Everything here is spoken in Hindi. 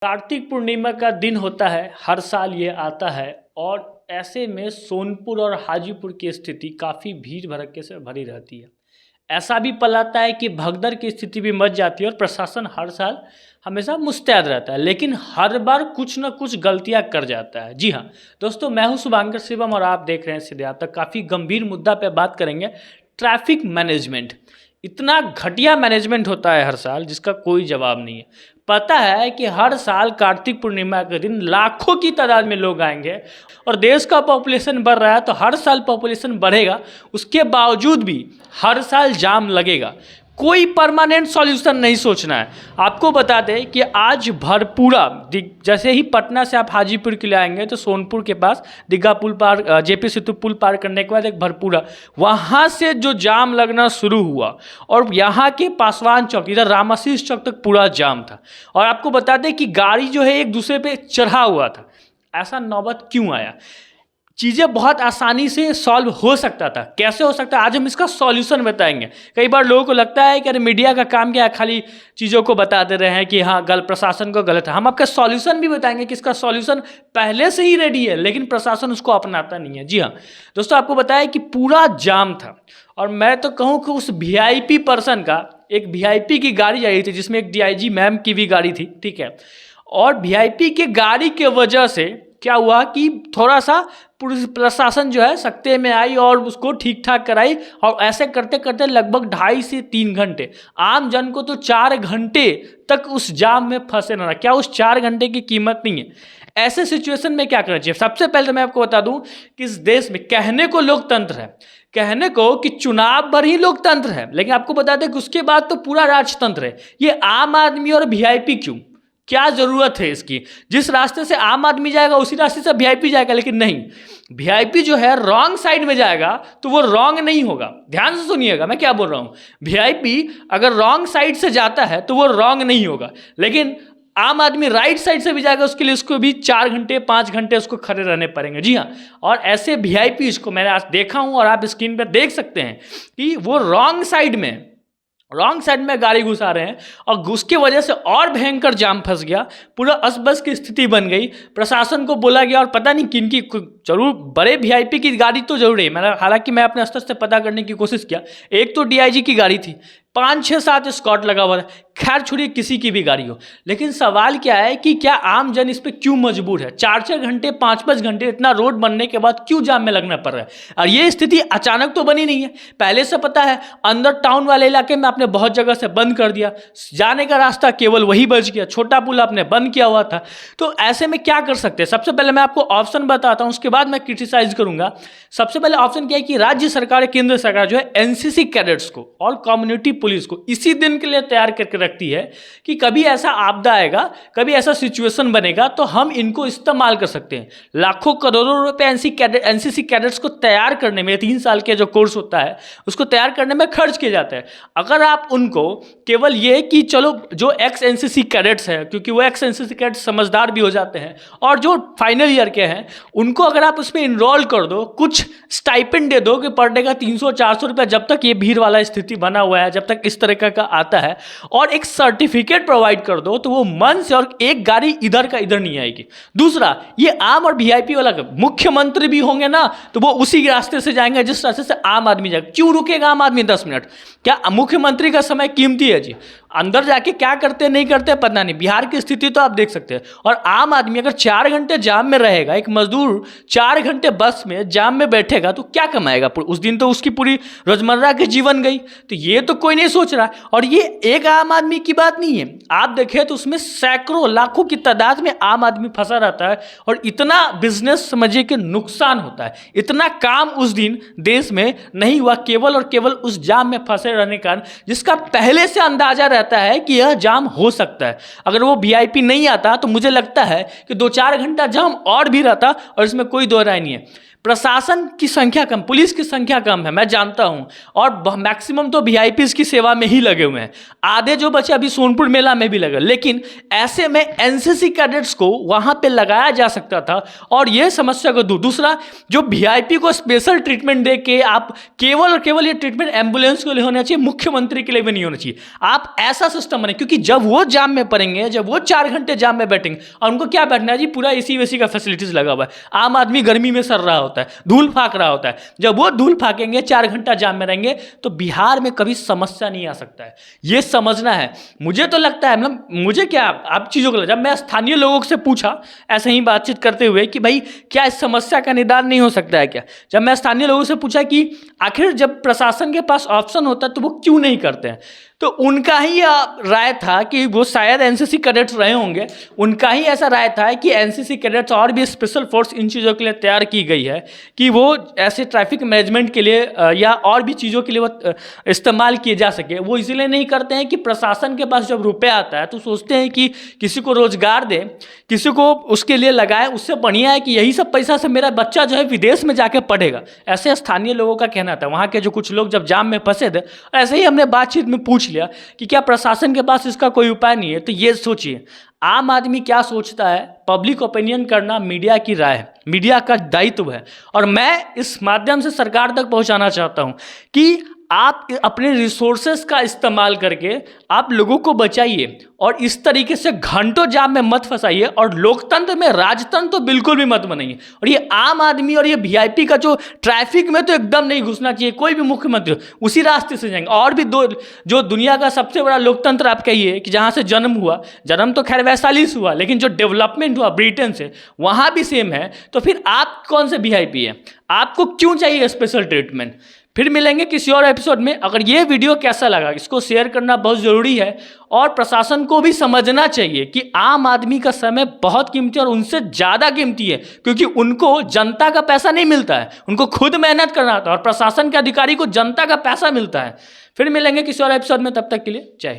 कार्तिक पूर्णिमा का दिन होता है, हर साल ये आता है और ऐसे में सोनपुर और हाजीपुर की स्थिति काफ़ी भीड़ भड़के से भरी रहती है। ऐसा भी पल आता है कि भगदड़ की स्थिति भी मच जाती है और प्रशासन हर साल हमेशा मुस्तैद रहता है, लेकिन हर बार कुछ न कुछ गलतियां कर जाता है। जी हाँ दोस्तों, मैं हूं शुभांकर शिवम और आप देख रहे हैं सीधे आप तक। काफ़ी गंभीर मुद्दा पे बात करेंगे, ट्रैफिक मैनेजमेंट। इतना घटिया मैनेजमेंट होता है हर साल जिसका कोई जवाब नहीं है। पता है कि हर साल कार्तिक पूर्णिमा के दिन लाखों की तादाद में लोग आएंगे और देश का पॉपुलेशन बढ़ रहा है, तो हर साल पॉपुलेशन बढ़ेगा, उसके बावजूद भी हर साल जाम लगेगा। कोई परमानेंट सॉल्यूशन नहीं सोचना है। आपको बता दें कि आज भरपूरा जैसे ही पटना से आप हाजीपुर के लिए आएंगे तो सोनपुर के पास दीघा पुल पार, जेपी सेतु पुल पार करने के बाद एक भरपूरा, वहाँ से जो जाम लगना शुरू हुआ और यहाँ के पासवान चौक इधर रामाशीष चौक तक पूरा जाम था। और आपको बता दें कि गाड़ी जो है एक दूसरे पे चढ़ा हुआ था। ऐसा नौबत क्यों आया? चीज़ें बहुत आसानी से सॉल्व हो सकता था। कैसे हो सकता है, आज हम इसका सॉल्यूशन बताएंगे। कई बार लोगों को लगता है कि अरे मीडिया का काम क्या है, खाली चीज़ों को बता दे रहे हैं कि हाँ प्रशासन को गलत है। हम आपका सॉल्यूशन भी बताएंगे कि इसका सॉल्यूशन पहले से ही रेडी है, लेकिन प्रशासन उसको अपनाता नहीं है। जी हाँ दोस्तों, आपको बताया कि पूरा जाम था और मैं तो कहूँ कि उस वीआईपी पर्सन का, एक वीआईपी की गाड़ी आई थी जिसमें एक डीआईजी मैम की भी गाड़ी थी, ठीक है। और वीआईपी के गाड़ी के वजह से क्या हुआ कि थोड़ा सा प्रशासन जो है सकते में आई और उसको ठीक ठाक कराई, और ऐसे करते करते लगभग 2.5 से 3 घंटे, आम जन को तो 4 घंटे तक उस जाम में फंसे रहना। क्या उस 4 घंटे की कीमत नहीं है? ऐसे सिचुएशन में क्या करना चाहिए? सबसे पहले तो मैं आपको बता दूं कि इस देश में कहने को लोकतंत्र है, कहने को कि चुनाव पर ही लोकतंत्र है, लेकिन आपको बता दें कि उसके बाद तो पूरा राजतंत्र है। ये आम आदमी और वीआईपी क्यों? क्या जरूरत है इसकी? जिस रास्ते से आम आदमी जाएगा उसी रास्ते से वीआईपी जाएगा, लेकिन नहीं, वीआईपी जो है रॉन्ग साइड में जाएगा तो वो रॉन्ग नहीं होगा। ध्यान से सुनिएगा मैं क्या बोल रहा हूँ। वीआईपी अगर रॉन्ग साइड से जाता है तो वो रॉन्ग नहीं होगा, लेकिन आम आदमी राइट साइड से भी जाएगा, उसके लिए उसको भी 4 घंटे 5 घंटे उसको खड़े रहने पड़ेंगे। जी हाँ, और ऐसे वीआईपी इसको मैंने आज देखा हूँ और आप स्क्रीन पर देख सकते हैं कि वो रॉन्ग साइड में गाड़ी घुसा रहे हैं और उसके वजह से और भयंकर जाम फंस गया, पूरा अस्त-व्यस्त की स्थिति बन गई। प्रशासन को बोला गया और पता नहीं किन की, जरूर बड़े वीआईपी की गाड़ी तो जरूर है। हालांकि मैं अपने स्तर से पता करने की कोशिश किया, एक तो डीआईजी की गाड़ी थी, 5 6 7 स्कॉट लगा हुआ था। खैर छोड़िए, किसी की भी गाड़ी हो, लेकिन सवाल क्या है कि क्या आम जन इस पर क्यों मजबूर है? 4 घंटे 5 घंटे इतना रोड बनने के बाद क्यों जाम में लगना पड़ रहा है? और ये स्थिति अचानक तो बनी नहीं है, पहले से पता है। अंदर टाउन वाले इलाके में आपने बहुत जगह से बंद कर दिया, जाने का रास्ता केवल वही बच गया, छोटा पुल आपने बंद किया हुआ था। तो ऐसे में क्या कर सकते हैं? सबसे पहले मैं आपको ऑप्शन बताता हूँ, उसके बाद मैं क्रिटिसाइज करूंगा। सबसे पहले ऑप्शन क्या है कि राज्य सरकार, केंद्र सरकार जो है एनसीसी कैडेट्स को और कम्युनिटी पुलिस को इसी दिन के लिए तैयार करके रखती है कि कभी ऐसा आपदा आएगा, कभी ऐसा सिचुएशन बनेगा तो हम इनको इस्तेमाल कर सकते हैं। लाखों करोड़ों रुपए एनसीसी कैडेट्स को तैयार करने में, 3 साल के जो कोर्स होता है उसको तैयार करने में खर्च किए जाते हैं। अगर आप उनको केवल ये कि चलो जो एक्स एनसीसी कैडेट्स है, क्योंकि वो एक्स एनसीसी कैडेट्स समझदार भी हो जाते हैं, और जो फाइनल ईयर के हैं उनको अगर आप उसमें इनरोल कर दो, कुछ स्टाइपेंड दे दो कि पर डे का 300-400 रुपये, जब तक ये भीड़ वाला स्थिति बना हुआ है, जब तक इस तरह का आता है, और एक सर्टिफिकेट प्रोवाइड कर दो, तो वो मन से, और एक गाड़ी इधर का इधर नहीं आएगी। दूसरा, ये आम और वीआईपी वाला, मुख्यमंत्री भी होंगे ना तो वो उसी रास्ते से जाएंगे जिस रास्ते से आम आदमी जाएगा। क्यों रुकेगा आम आदमी 10 मिनट? क्या मुख्यमंत्री का समय कीमती है जी? अंदर जाके क्या करते नहीं करते पता नहीं। बिहार की स्थिति तो आप देख सकते हैं। और आम आदमी अगर 4 घंटे जाम में रहेगा, एक मजदूर 4 घंटे बस में जाम में बैठेगा तो क्या कमाएगा? उस दिन तो उसकी पूरी रोजमर्रा की जीवन गई। तो ये तो कोई नहीं सोच रहा। और ये एक आम आदमी की बात नहीं है, आप देखें तो उसमें सैकड़ों लाखों की तादाद में आम आदमी फंसा रहता है और इतना बिजनेस समझिए कि नुकसान होता है। इतना काम उस दिन देश में नहीं हुआ, केवल और केवल उस जाम में फंसे रहने का कारण, जिसका पहले से अंदाजा रहता है कि यह जाम हो सकता है। अगर वो वीआईपी नहीं आता तो मुझे लगता है कि 2-4 घंटा जाम और भी रहता, और इसमें कोई दो राय नहीं है। प्रशासन की संख्या कम, पुलिस की संख्या कम है, मैं जानता हूं, और मैक्सिमम तो वीआईपीज की सेवा में ही लगे हुए हैं, आधे जो बचे अभी सोनपुर मेला में भी लगे, लेकिन ऐसे में एनसीसी कैडेट्स को वहां पे लगाया जा सकता था और यह समस्या को दूर। दूसरा, जो वीआईपी को स्पेशल ट्रीटमेंट दे के आप केवल और केवल ये ट्रीटमेंट एम्बुलेंस के लिए होना चाहिए, मुख्यमंत्री के लिए भी नहीं होना चाहिए। आप ऐसा सिस्टम बने, क्योंकि जब वो जाम में पड़ेंगे, जब वो 4 घंटे जाम में बैठेंगे, और उनको क्या बैठना है जी, पूरा एसी वेसी का फैसिलिटीज लगा हुआ है, आम आदमी गर्मी में सड़ रहा होता है, धूल फाक रहा होता है, जब वो धूल फाकेंगे 4 घंटा जाम में रहेंगे तो बिहार में कभी समस्या नहीं आ सकता है, ये समझना है। मुझे तो लगता है, मतलब मुझे क्या, आप चीज़ों को, जब मैं स्थानीय लोगों से पूछा ऐसे ही बातचीत करते हुए कि भाई क्या इस समस्या का निदान नहीं हो सकता है क्या, जब मैं स्थानीय लोगों से पूछा कि आखिर जब प्रशासन के पास ऑप्शन होता है तो वो क्यों नहीं करते हैं, तो उनका ही राय था कि वो शायद एनसीसी कैडेट्स रहे होंगे, उनका ही ऐसा राय था कि एनसीसी कैडेट्स और भी स्पेशल फोर्स इन चीज़ों के लिए तैयार की गई है कि वो ऐसे ट्रैफिक मैनेजमेंट के लिए या और भी चीज़ों के लिए वो इस्तेमाल किए जा सके। वो इसलिए नहीं करते हैं कि प्रशासन के पास जब रुपया आता है तो सोचते हैं कि किसी को रोजगार दे, किसी को उसके लिए लगाए, उससे बढ़िया है कि यही सब पैसा से मेरा बच्चा जो है विदेश में जाके पढ़ेगा। ऐसे स्थानीय लोगों का कहना था। वहाँ के जो कुछ लोग जब जाम में फंसे थे, ऐसे ही हमने बातचीत में पूछ लिया कि क्या प्रशासन के पास इसका कोई उपाय नहीं है। तो ये सोचिए आम आदमी क्या सोचता है, पब्लिक ओपिनियन करना मीडिया की राय है, मीडिया का दायित्व है, और मैं इस माध्यम से सरकार तक पहुंचाना चाहता हूं कि आप अपने रिसोर्सेस का इस्तेमाल करके आप लोगों को बचाइए और इस तरीके से घंटों जाम में मत फंसाइए, और लोकतंत्र में राजतंत्र तो बिल्कुल भी मत बनाइए। और ये आम आदमी और ये वीआईपी का जो ट्रैफिक में तो एकदम नहीं घुसना चाहिए, कोई भी मुख्यमंत्री उसी रास्ते से जाएंगे। और भी दो जो दुनिया का सबसे बड़ा लोकतंत्र आप कहिए कि जहाँ से जन्म हुआ, जन्म तो खैर वैशाली से हुआ, लेकिन जो डेवलपमेंट हुआ ब्रिटेन से, वहाँ भी सेम है। तो फिर आप कौन से वीआईपी है, आपको क्यों चाहिए स्पेशल ट्रीटमेंट। फिर मिलेंगे किसी और एपिसोड में। अगर ये वीडियो कैसा लगा, इसको शेयर करना बहुत ज़रूरी है, और प्रशासन को भी समझना चाहिए कि आम आदमी का समय बहुत कीमती और उनसे ज़्यादा कीमती है, क्योंकि उनको जनता का पैसा नहीं मिलता है, उनको खुद मेहनत करना होता है, और प्रशासन के अधिकारी को जनता का पैसा मिलता है। फिर मिलेंगे किसी और एपिसोड में, तब तक के लिए जय हिंद।